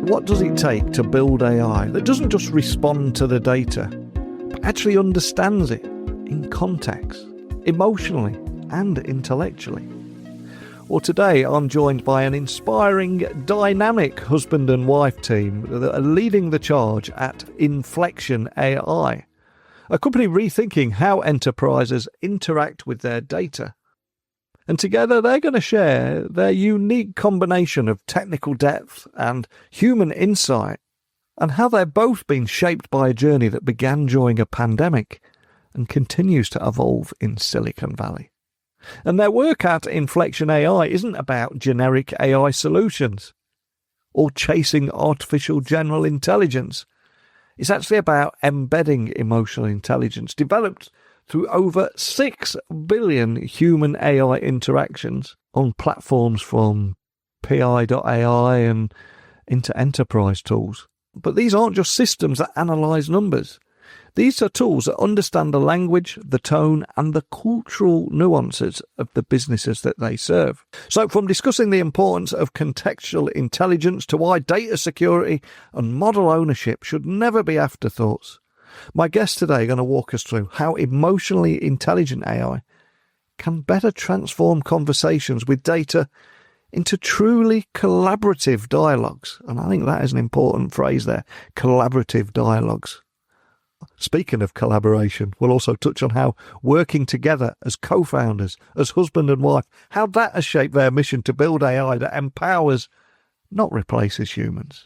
what does it take to build AI that doesn't just respond to the data, but actually understands it in context, emotionally and intellectually? Well, today I'm joined by an inspiring, dynamic husband and wife team that are leading the charge at Inflection AI, a company rethinking how enterprises interact with their data. And together they're going to share their unique combination of technical depth and human insight, and how they've both been shaped by a journey that began during a pandemic and continues to evolve in Silicon Valley. And their work at Inflection AI isn't about generic AI solutions or chasing artificial general intelligence. It's actually about embedding emotional intelligence developed through over 6 billion human AI interactions on platforms from pi.ai and into enterprise tools. But these aren't just systems that analyse numbers. These are tools that understand the language, the tone, and the cultural nuances of the businesses that they serve. So from discussing the importance of contextual intelligence to why data security and model ownership should never be afterthoughts, my guests today are going to walk us through how emotionally intelligent AI can better transform conversations with data into truly collaborative dialogues. And I think that is an important phrase there, collaborative dialogues. Speaking of collaboration, we'll also touch on how working together as co-founders, as husband and wife, how that has shaped their mission to build AI that empowers, not replaces humans.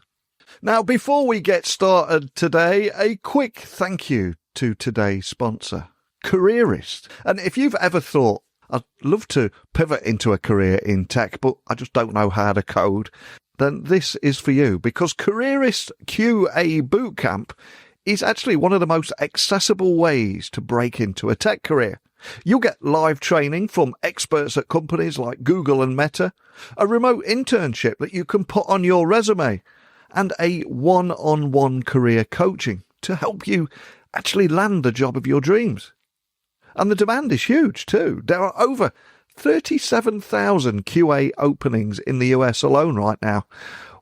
Now, before we get started today, a quick thank you to today's sponsor, Careerist. And if you've ever thought, I'd love to pivot into a career in tech, but I just don't know how to code, then this is for you, because Careerist QA Bootcamp is actually one of the most accessible ways to break into a tech career. You'll get live training from experts at companies like Google and Meta, a remote internship that you can put on your resume, and a one-on-one career coaching to help you actually land the job of your dreams. And the demand is huge too. There are over 37,000 QA openings in the US alone right now,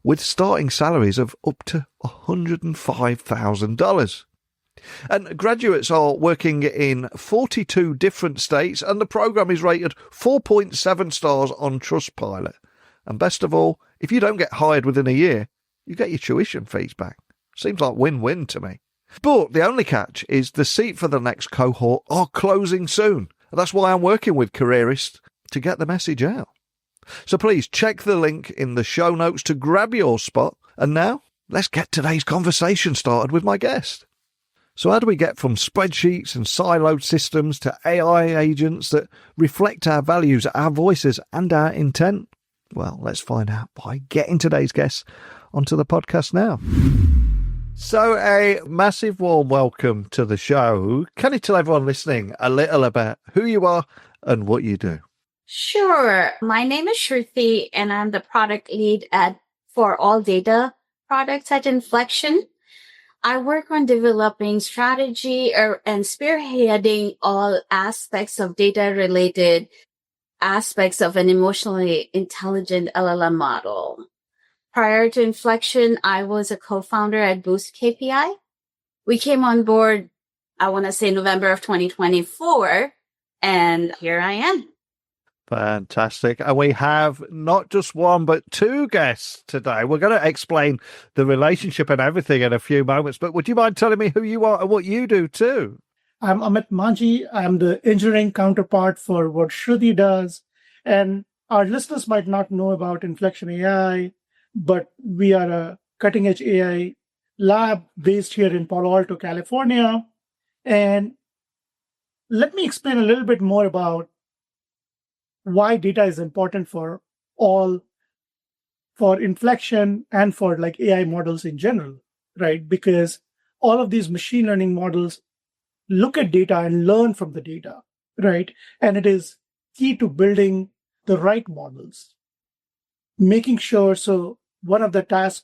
with starting salaries of up to $105,000. And graduates are working in 42 different states, and the program is rated 4.7 stars on Trustpilot. And best of all, if you don't get hired within a year, you get your tuition fees back. Seems like win-win to me. But the only catch is the seat for the next cohort are closing soon. That's why I'm working with Careerist to get the message out. So please check the link in the show notes to grab your spot. And now, let's get today's conversation started with my guest. So how do we get from spreadsheets and siloed systems to AI agents that reflect our values, our voices, and our intent? Well, let's find out by getting today's guests onto the podcast now. So a massive warm welcome to the show. Can you tell everyone listening a little about who you are and what you do? Sure. My name is Shruti, and I'm the product lead for all data products at Inflection. I work on developing strategy and spearheading all aspects of data-related aspects of an emotionally intelligent LLM model. Prior to Inflection, I was a co-founder at BoostKPI. We came on board, I want to say November of 2024, and here I am. Fantastic. And we have not just one, but two guests today. We're going to explain the relationship and everything in a few moments, but would you mind telling me who you are and what you do too? I'm Amit Manjhi. I'm the engineering counterpart for what Shruti does. And our listeners might not know about Inflection AI, but we are a cutting-edge AI lab based here in Palo Alto, California. And let me explain a little bit more about why data is important for Inflection and for like AI models in general, right? Because all of these machine learning models look at data and learn from the data, right? And it is key to building the right models, making sure. So one of the tasks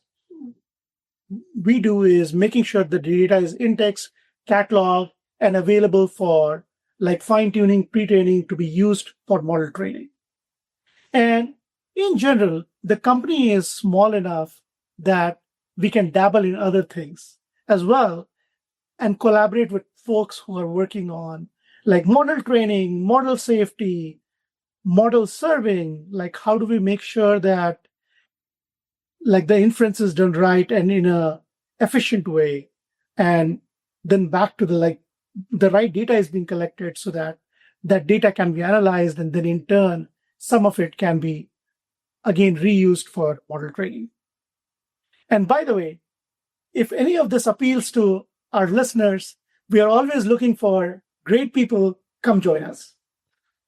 we do is making sure the data is indexed, cataloged, and available for like fine-tuning, pre-training to be used for model training. And in general, the company is small enough that we can dabble in other things as well and collaborate with folks who are working on like model training, model safety, model serving. Like, how do we make sure that like the inference is done right and in a efficient way, and then back to the right data is being collected so that that data can be analyzed, and then in turn some of it can be again reused for model training. And by the way, if any of this appeals to our listeners, we are always looking for great people. Come join us.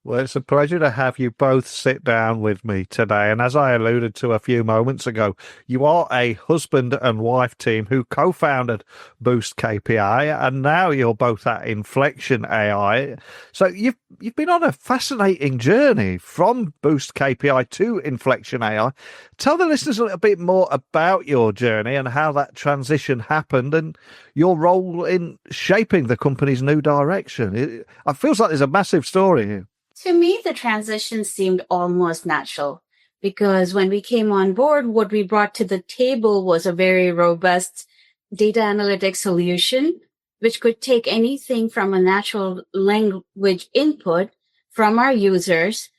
Well, it's a pleasure to have you both sit down with me today. And as I alluded to a few moments ago, you are a husband and wife team who co-founded BoostKPI, and now you're both at Inflection AI. So you've been on a fascinating journey from BoostKPI to Inflection AI. Tell the listeners a little bit more about your journey and how that transition happened and your role in shaping the company's new direction. It feels like there's a massive story here. To me, the transition seemed almost natural because when we came on board, what we brought to the table was a very robust data analytics solution, which could take anything from a natural language input from our users,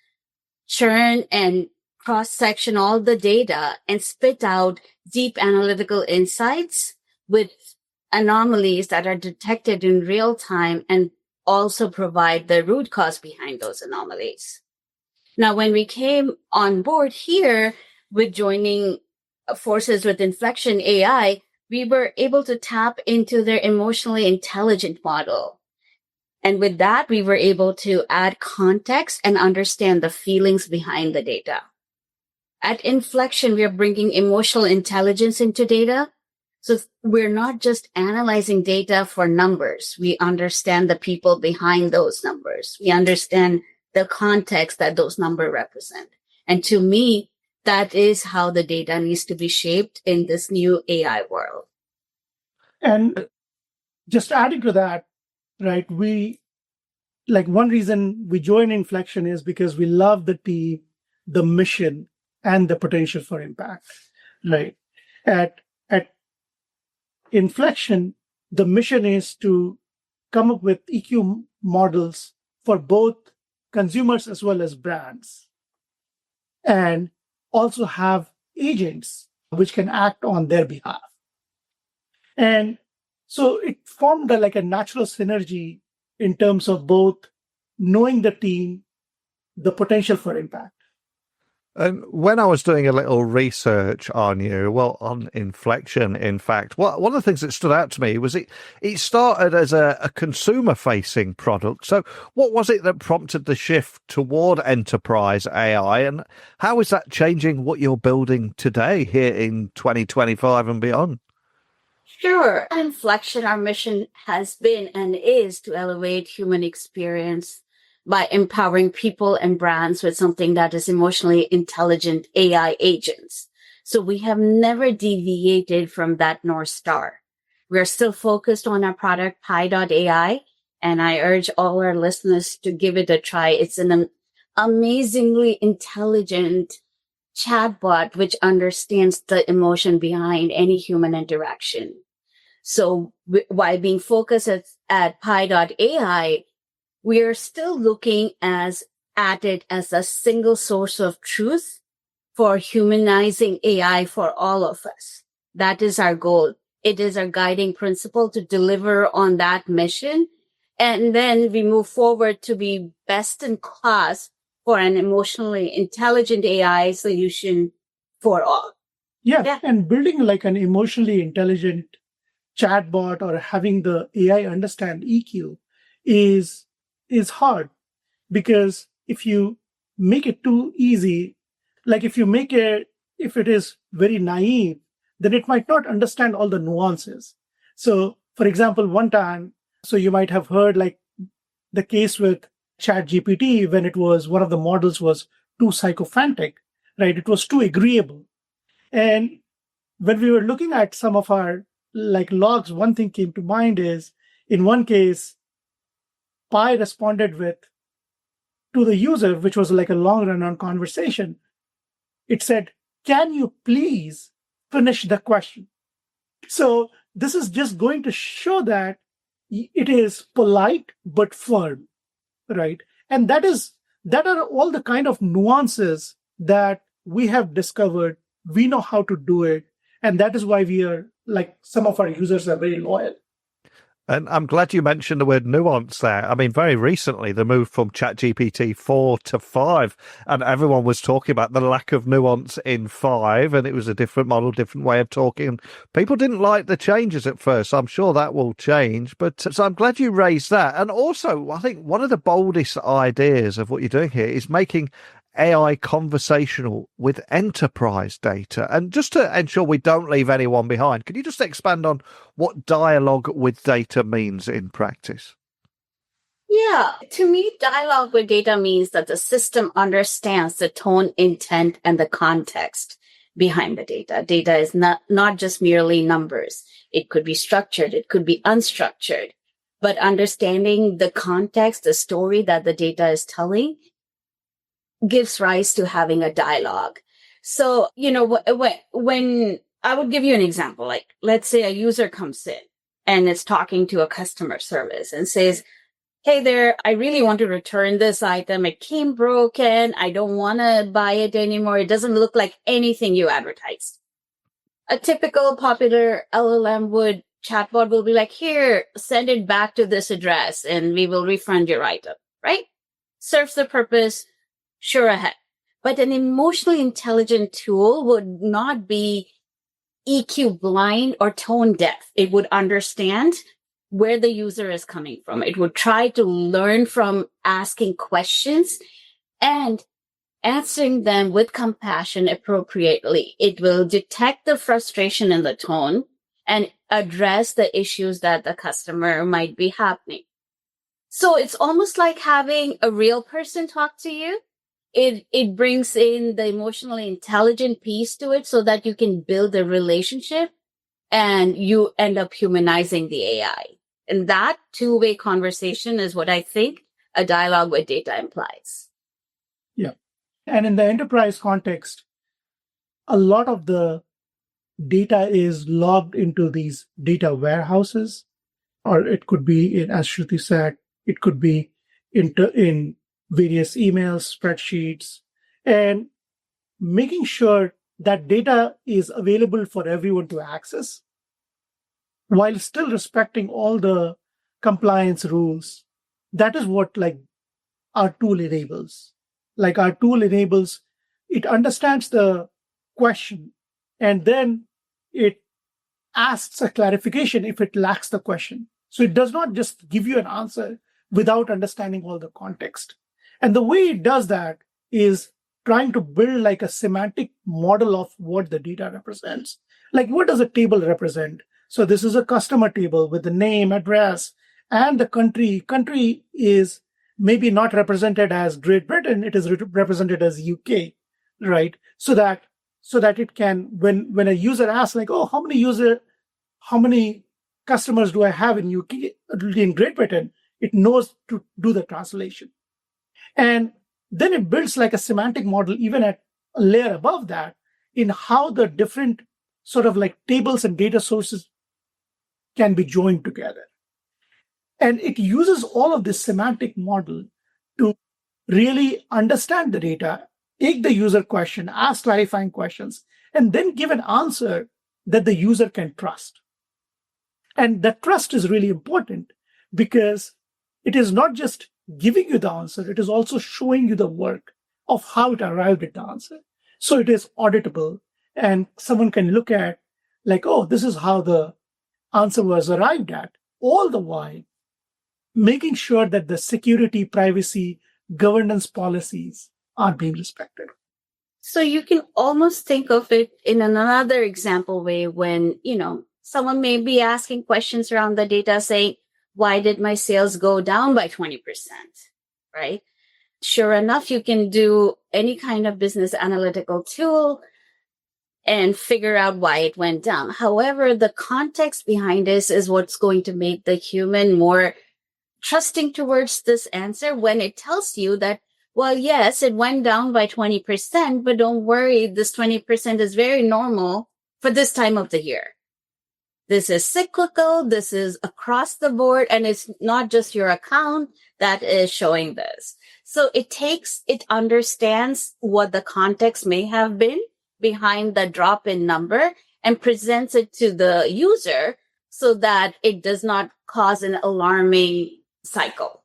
churn and cross-section all the data, and spit out deep analytical insights with anomalies that are detected in real time and also provide the root cause behind those anomalies. Now, when we came on board here with joining forces with Inflection AI, we were able to tap into their emotionally intelligent model. And with that, we were able to add context and understand the feelings behind the data. At Inflection, we are bringing emotional intelligence into data. So we're not just analyzing data for numbers. We understand the people behind those numbers. We understand the context that those numbers represent. And to me, that is how the data needs to be shaped in this new AI world. And just adding to that, right, one reason we joined Inflection is because we love the team, the mission, and the potential for impact, right? At Inflection, the mission is to come up with EQ models for both consumers as well as brands, and also have agents which can act on their behalf. And so it formed a natural synergy in terms of both knowing the team, the potential for impact. And when I was doing a little research on you, well, on Inflection, in fact, one of the things that stood out to me was it started as a consumer-facing product. So what was it that prompted the shift toward enterprise AI, and how is that changing what you're building today here in 2025 and beyond? Sure. At Inflection, our mission has been and is to elevate human experience by empowering people and brands with something that is emotionally intelligent AI agents. So we have never deviated from that North Star. We're still focused on our product, Pi.ai, and I urge all our listeners to give it a try. It's an amazingly intelligent chatbot which understands the emotion behind any human interaction. So while being focused at Pi.ai, we are still looking at it as a single source of truth for humanizing AI for all of us. That is our goal. It is our guiding principle to deliver on that mission. And then we move forward to be best in class for an emotionally intelligent AI solution for all. Yeah. And building an emotionally intelligent chatbot or having the AI understand EQ is hard, because if you make it too easy, if it is very naive, then it might not understand all the nuances. So for example, one time, so you might have heard the case with ChatGPT when it was one of the models was too sycophantic, right? It was too agreeable. And when we were looking at some of our logs, one thing came to mind is in one case, Pi responded to the user, which was a long run-on conversation. It said, "Can you please finish the question?" So this is just going to show that it is polite but firm, right? And that are all the kind of nuances that we have discovered. We know how to do it, and that is why we are like some of our users are very loyal. And I'm glad you mentioned the word nuance there. I mean, very recently, the move from ChatGPT 4 to 5, and everyone was talking about the lack of nuance in 5, and it was a different model, different way of talking. And people didn't like the changes at first. So I'm sure that will change. But so I'm glad you raised that. And also, I think one of the boldest ideas of what you're doing here is making AI conversational with enterprise data. And just to ensure we don't leave anyone behind, could you just expand on what dialogue with data means in practice? Yeah, to me, dialogue with data means that the system understands the tone, intent, and the context behind the data. Data is not just merely numbers. It could be structured, it could be unstructured, but understanding the context, the story that the data is telling gives rise to having a dialogue. So, when I would give you an example, like let's say a user comes in and is talking to a customer service and says, hey there, I really want to return this item. It came broken. I don't want to buy it anymore. It doesn't look like anything you advertised. A typical popular LLM chatbot will be like, here, send it back to this address and we will refund your item, right? Serves the purpose. Sure ahead. But an emotionally intelligent tool would not be EQ blind or tone deaf. It would understand where the user is coming from. It would try to learn from asking questions and answering them with compassion appropriately. It will detect the frustration in the tone and address the issues that the customer might be happening. So it's almost like having a real person talk to you. It brings in the emotionally intelligent piece to it so that you can build a relationship and you end up humanizing the AI. And that two-way conversation is what I think a dialogue with data implies. Yeah. And in the enterprise context, a lot of the data is logged into these data warehouses, or it could be, as Shruti said, it could be in various emails, spreadsheets, and making sure that data is available for everyone to access while still respecting all the compliance rules. That is what our tool enables. Our tool enables, it understands the question and then it asks a clarification if it lacks the question. So it does not just give you an answer without understanding all the context. And the way it does that is trying to build a semantic model of what the data represents. What does a table represent? So this is a customer table with the name, address, and the country. Country is maybe not represented as Great Britain, it is represented as UK, right? So that it can, when a user asks how many customers do I have in UK, in Great Britain, it knows to do the translation. And then it builds a semantic model even at a layer above that in how the different sort of tables and data sources can be joined together. And it uses all of this semantic model to really understand the data, take the user question, ask clarifying questions, and then give an answer that the user can trust. And that trust is really important because it is not just giving you the answer, it is also showing you the work of how it arrived at the answer. So it is auditable and someone can look at oh, this is how the answer was arrived at, all the while making sure that the security, privacy, governance policies are being respected. So you can almost think of it in another example way when, someone may be asking questions around the data saying, why did my sales go down by 20%? Right? Sure enough, you can do any kind of business analytical tool and figure out why it went down. However, the context behind this is what's going to make the human more trusting towards this answer when it tells you that, well, yes, it went down by 20%, but don't worry, this 20% is very normal for this time of the year. this is cyclical, this is across the board, and it's not just your account that is showing this. So it understands what the context may have been behind the drop in number and presents it to the user so that it does not cause an alarming cycle.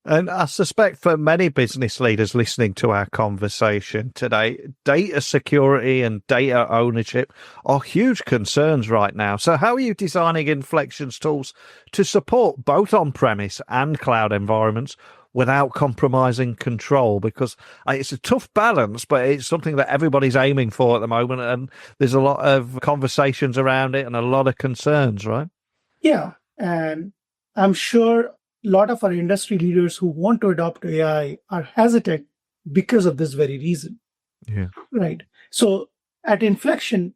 And I suspect for many business leaders listening to our conversation today, data security and data ownership are huge concerns right now. So how are you designing Inflection's tools to support both on-premise and cloud environments without compromising control? Because it's a tough balance, but it's something that everybody's aiming for at the moment. And there's a lot of conversations around it and a lot of concerns, right? Yeah. And I'm sure a lot of our industry leaders who want to adopt AI are hesitant because of this very reason. Yeah. Right. So at Inflection,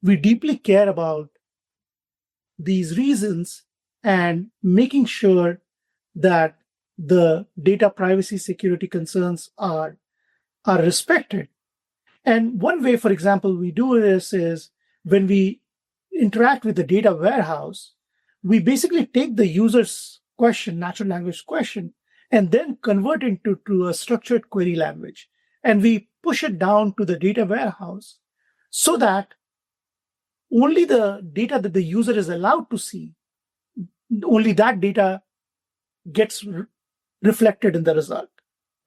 we deeply care about these reasons and making sure that the data privacy security concerns are respected. And one way, for example, we do this is when we interact with the data warehouse, we basically take the user's question, natural language question, and then convert it to a structured query language. And we push it down to the data warehouse so that only the data that the user is allowed to see, only that data gets reflected in the result,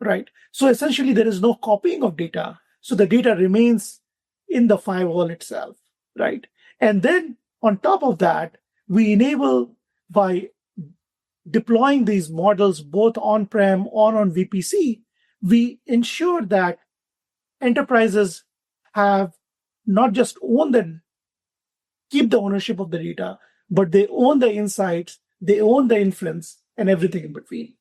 right? So essentially, there is no copying of data. So the data remains in the firewall itself, right? And then on top of that, we enable by deploying these models both on-prem or on VPC, we ensure that enterprises have not just keep the ownership of the data, but they own the insights, they own the influence, and everything in between.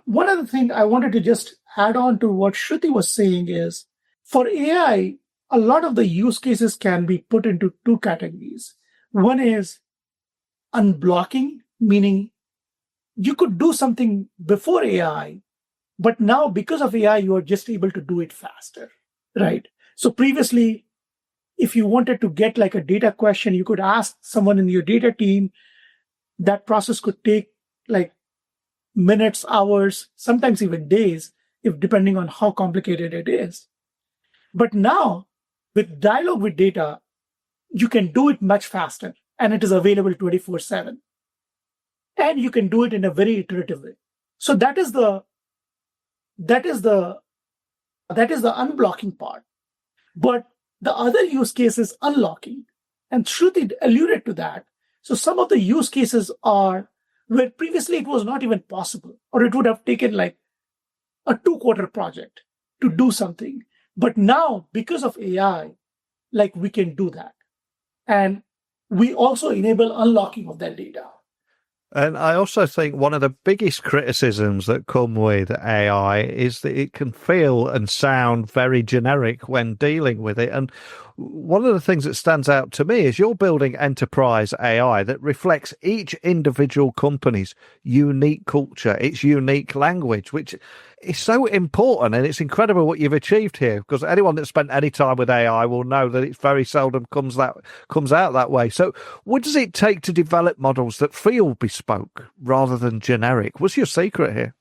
One other thing I wanted to just add on to what Shruti was saying is, for AI, a lot of the use cases can be put into two categories. One is unblocking, meaning you could do something before AI, but now because of AI, you are just able to do it faster, right? So previously, if you wanted to get like a data question, you could ask someone in your data team. That process could take like minutes, hours, sometimes even days, if depending on how complicated it is. But now, with dialogue with data, you can do it much faster, and it is available 24/7. And you can do it in a very iterative way. So that is the unblocking part. But the other use case is unlocking. And Shruti alluded to that. So some of the use cases are where previously it was not even possible, or it would have taken like a 2-quarter project to do something. But now, because of AI, like we can do that. And we also enable unlocking of that data. And I also think one of the biggest criticisms that come with AI is that it can feel and sound very generic when dealing with it. And one of the things that stands out to me is you're building enterprise AI that reflects each individual company's unique culture, its unique language, which is so important. And it's incredible what you've achieved here, because anyone that's spent any time with AI will know that it very seldom comes out that way. So what does it take to develop models that feel bespoke rather than generic? What's your secret here?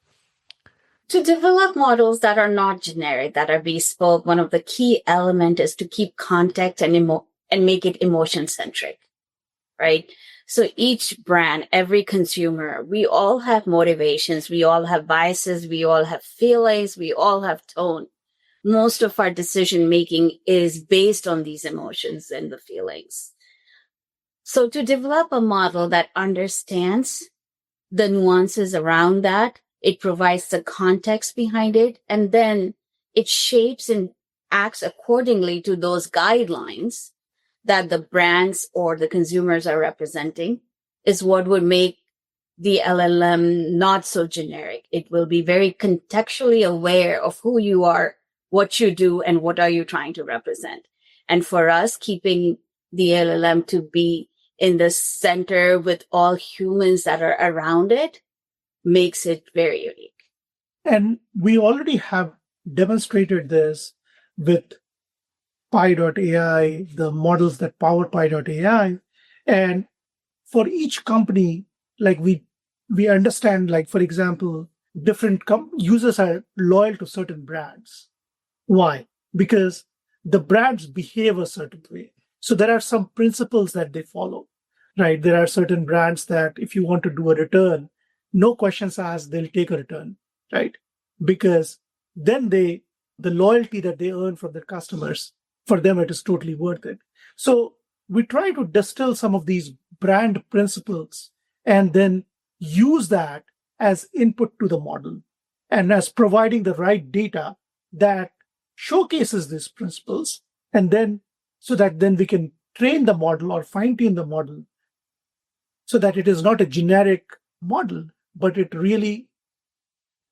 To develop models that are not generic, that are bespoke, one of the key elements is to keep context and make it emotion-centric, right? So each brand, every consumer, we all have motivations, we all have biases, we all have feelings, we all have tone. Most of our decision-making is based on these emotions and the feelings. So to develop a model that understands the nuances around that, it provides the context behind it, and then it shapes and acts accordingly to those guidelines that the brands or the consumers are representing, is what would make the LLM not so generic. It will be very contextually aware of who you are, what you do, and what are you trying to represent. And for us, keeping the LLM to be in the center with all humans that are around it makes it very unique. And we already have demonstrated this with Pi.ai, the models that power Pi.ai. And for each company, like we understand, like, for example, different users are loyal to certain brands. Why? Because the brands behave a certain way. So there are some principles that they follow, right? There are certain brands that if you want to do a return, no questions asked, they'll take a return, right? Because then the loyalty that they earn from their customers, for them, it is totally worth it. So we try to distill some of these brand principles and then use that as input to the model and as providing the right data that showcases these principles, and then so that then we can train the model or fine-tune the model so that it is not a generic model, but it really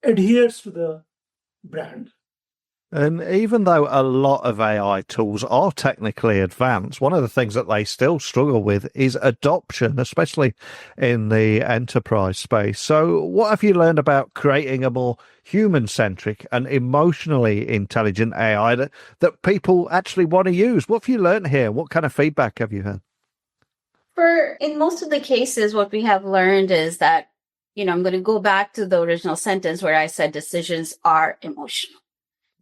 adheres to the brand. And even though a lot of AI tools are technically advanced, one of the things that they still struggle with is adoption, especially in the enterprise space. So what have you learned about creating a more human-centric and emotionally intelligent AI that people actually want to use? What have you learned here? What kind of feedback have you had? In most of the cases, what we have learned is that, I'm going to go back to the original sentence where I said decisions are emotional.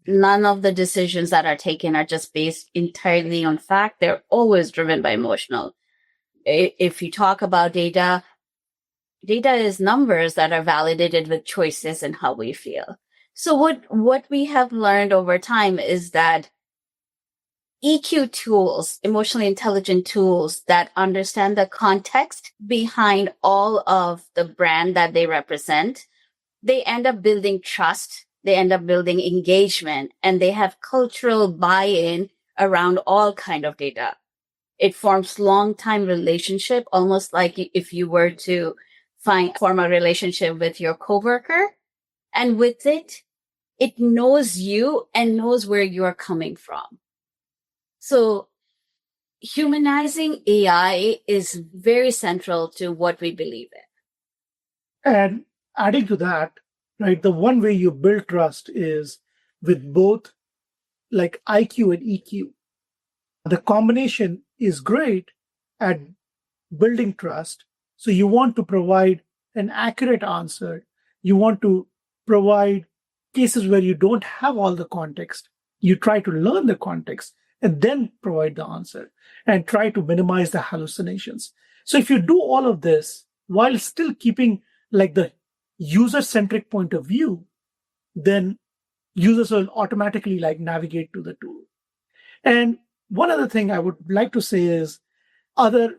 None of the decisions that are taken are just based entirely on fact. They're always driven by emotional. If you talk about data is numbers that are validated with choices and how we feel. So what we have learned over time is that EQ tools, emotionally intelligent tools that understand the context behind all of the brand that they represent, they end up building trust. They end up building engagement, and they have cultural buy-in around all kind of data. It forms long-time relationship, almost like if you were to form a relationship with your coworker, and with it knows you and knows where you're coming from. So humanizing AI is very central to what we believe in. And adding to that, right, the one way you build trust is with both like IQ and EQ. The combination is great at building trust. So you want to provide an accurate answer. You want to provide cases where you don't have all the context. You try to learn the context and then provide the answer and try to minimize the hallucinations. So if you do all of this while still keeping like the user-centric point of view, then users will automatically like navigate to the tool. And one other thing I would like to say is the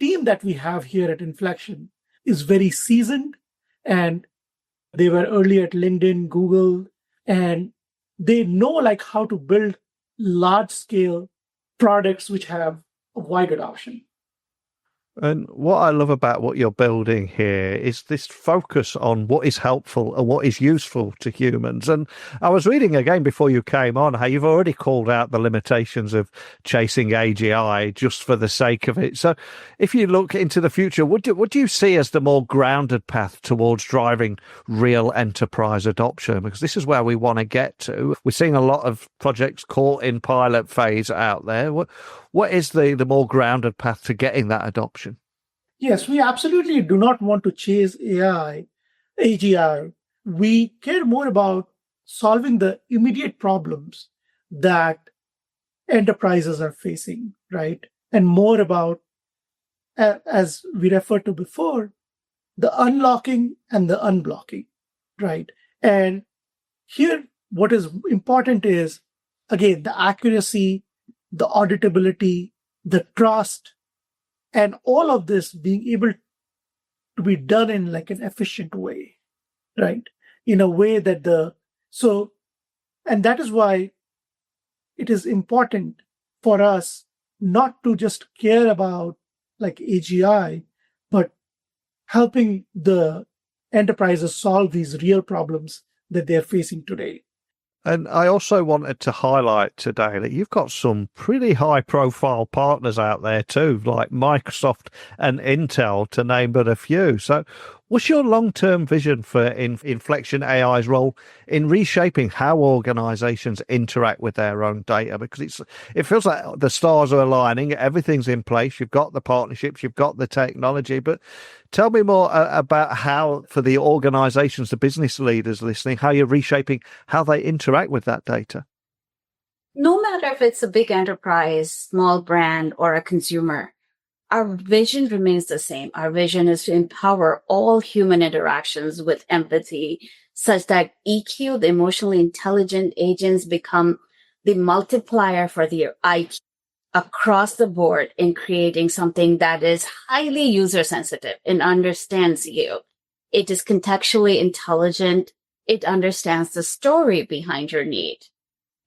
team that we have here at Inflection is very seasoned, and they were early at LinkedIn, Google, and they know like how to build large scale products which have a wide adoption. And what I love about what you're building here is this focus on what is helpful and what is useful to humans. And I was reading again before you came on how you've already called out the limitations of chasing AGI just for the sake of it. So if you look into the future, what do you see as the more grounded path towards driving real enterprise adoption? Because this is where we want to get to. We're seeing a lot of projects caught in pilot phase out there. What is the more grounded path to getting that adoption? Yes, we absolutely do not want to chase AGI. We care more about solving the immediate problems that enterprises are facing, right? And more about, as we referred to before, the unlocking and the unblocking, right? And here, what is important is, again, the accuracy, the auditability, the trust, and all of this being able to be done in like an efficient way, right? In a way that and that is why it is important for us not to just care about like AGI, but helping the enterprises solve these real problems that they're facing today. And I also wanted to highlight today that you've got some pretty high-profile partners out there too, like Microsoft and Intel, to name but a few. So What's your long-term vision for Inflection AI's role in reshaping how organizations interact with their own data? Because it feels like the stars are aligning, everything's in place, you've got the partnerships, you've got the technology, but tell me more about how, for the organizations, the business leaders listening, how you're reshaping how they interact with that data. No matter if it's a big enterprise, small brand, or a consumer, our vision remains the same. Our vision is to empower all human interactions with empathy, such that EQ, the emotionally intelligent agents, become the multiplier for the IQ across the board in creating something that is highly user sensitive and understands you. It is contextually intelligent. It understands the story behind your need.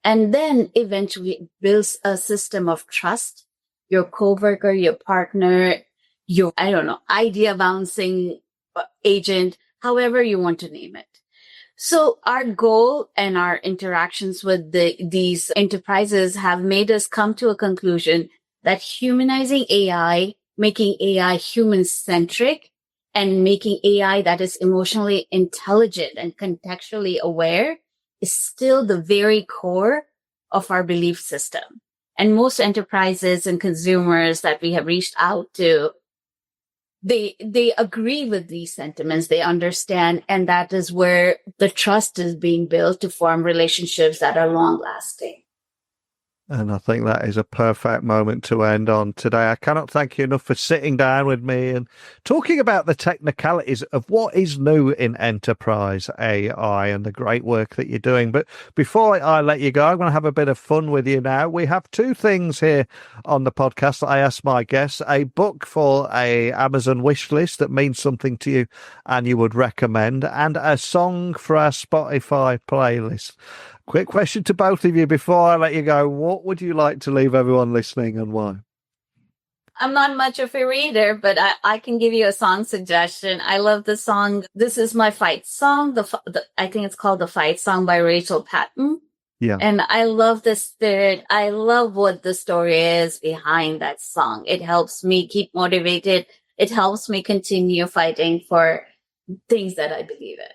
And then eventually it builds a system of trust. Your coworker, your partner, your, idea bouncing agent, however you want to name it. So our goal and our interactions with these enterprises have made us come to a conclusion that humanizing AI, making AI human-centric, and making AI that is emotionally intelligent and contextually aware is still the very core of our belief system. And most enterprises and consumers that we have reached out to, they agree with these sentiments. They understand. And that is where the trust is being built to form relationships that are long lasting. And I think that is a perfect moment to end on today. I cannot thank you enough for sitting down with me and talking about the technicalities of what is new in enterprise AI and the great work that you're doing. But before I let you go, I'm going to have a bit of fun with you now. We have two things here on the podcast that I ask my guests: a book for a Amazon wish list that means something to you and you would recommend, and a song for our Spotify playlist. Quick question to both of you before I let you go. What would you like to leave everyone listening and why? I'm not much of a reader, but I can give you a song suggestion. I love the song. This is my fight song. I think it's called The Fight Song by Rachel Patton. Yeah. And I love the spirit. I love what the story is behind that song. It helps me keep motivated. It helps me continue fighting for things that I believe in.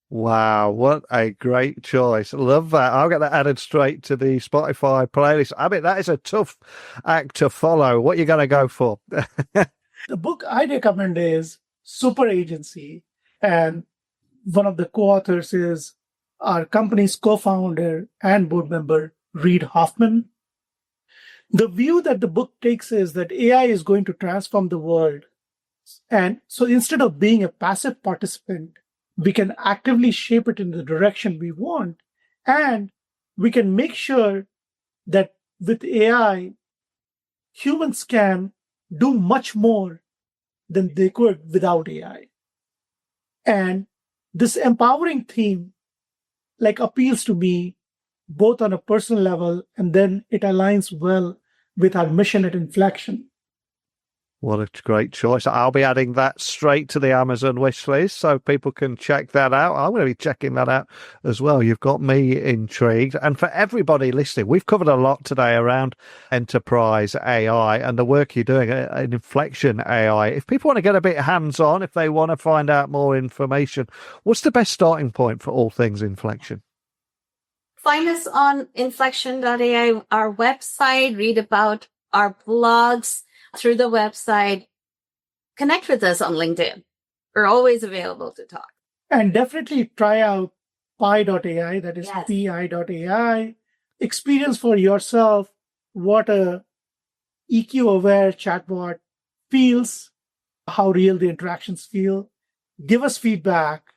Wow, what a great choice. Love that. I'll get that added straight to the Spotify playlist. I mean, that is a tough act to follow. What are you going to go for? The book I recommend is Super Agency. And one of the co-authors is our company's co-founder and board member, Reid Hoffman. The view that the book takes is that AI is going to transform the world. And so instead of being a passive participant, we can actively shape it in the direction we want. And we can make sure that with AI, humans can do much more than they could without AI. And this empowering theme appeals to me both on a personal level, and then it aligns well with our mission at Inflection. What a great choice. I'll be adding that straight to the Amazon wish list so people can check that out. I'm going to be checking that out as well. You've got me intrigued. And for everybody listening, we've covered a lot today around enterprise AI and the work you're doing in Inflection AI. If people want to get a bit hands-on, if they want to find out more information, what's the best starting point for all things Inflection? Find us on inflection.ai, our website, read about our blogs through the website. Connect with us on LinkedIn. We're always available to talk. And definitely try out pi.ai, that is Yes. pi.ai. Experience for yourself what a EQ-aware chatbot feels, how real the interactions feel. Give us feedback.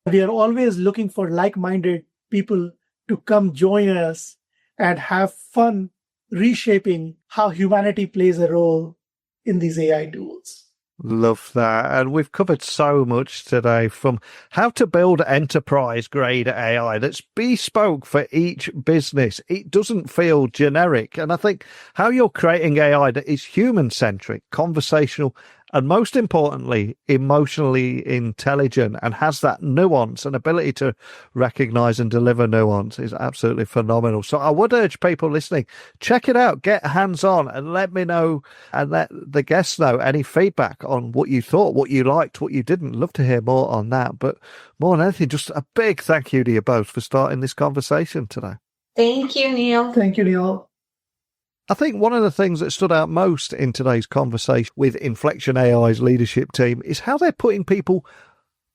We are always looking for like-minded people to come join us and have fun reshaping how humanity plays a role in these AI tools. Love that. And we've covered so much today, from how to build enterprise-grade AI that's bespoke for each business. It doesn't feel generic. And I think how you're creating AI that is human-centric, conversational, and most importantly, emotionally intelligent and has that nuance and ability to recognize and deliver nuance is absolutely phenomenal. So I would urge people listening, check it out, get hands on and let me know and let the guests know any feedback on what you thought, what you liked, what you didn't. Love to hear more on that. But more than anything, just a big thank you to you both for starting this conversation today. Thank you, Neil. Thank you, Neil. I think one of the things that stood out most in today's conversation with Inflection AI's leadership team is how they're putting people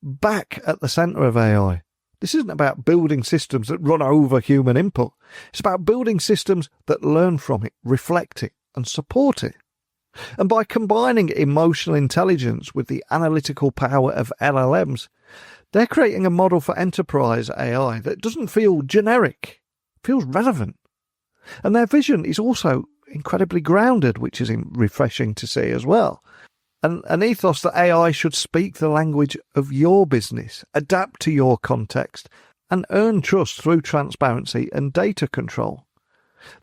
back at the centre of AI. This isn't about building systems that run over human input. It's about building systems that learn from it, reflect it, and support it. And by combining emotional intelligence with the analytical power of LLMs, they're creating a model for enterprise AI that doesn't feel generic, feels relevant. And their vision is also incredibly grounded, which is refreshing to see as well. And an ethos that AI should speak the language of your business, adapt to your context, and earn trust through transparency and data control.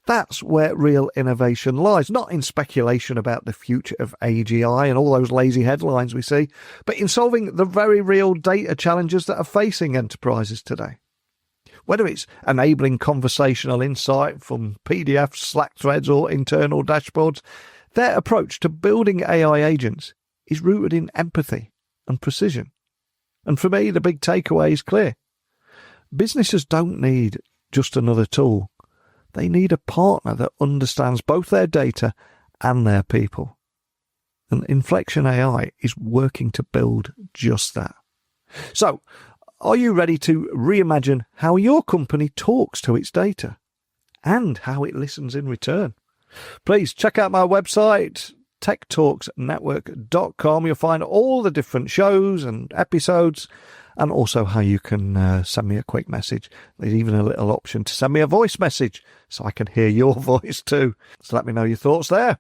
That's where real innovation lies, not in speculation about the future of AGI and all those lazy headlines we see, but in solving the very real data challenges that are facing enterprises today. Whether it's enabling conversational insight from PDFs, Slack threads, or internal dashboards, their approach to building AI agents is rooted in empathy and precision. And for me, the big takeaway is clear. Businesses don't need just another tool. They need a partner that understands both their data and their people. And Inflection AI is working to build just that. So, are you ready to reimagine how your company talks to its data and how it listens in return? Please check out my website, techtalksnetwork.com. You'll find all the different shows and episodes and also how you can send me a quick message. There's even a little option to send me a voice message so I can hear your voice too. So let me know your thoughts there.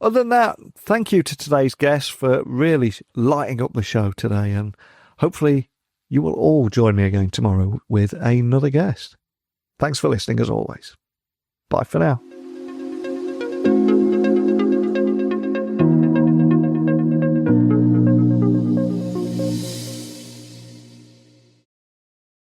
Other than that, thank you to today's guests for really lighting up the show today, and hopefully you will all join me again tomorrow with another guest. Thanks for listening as always. Bye for now.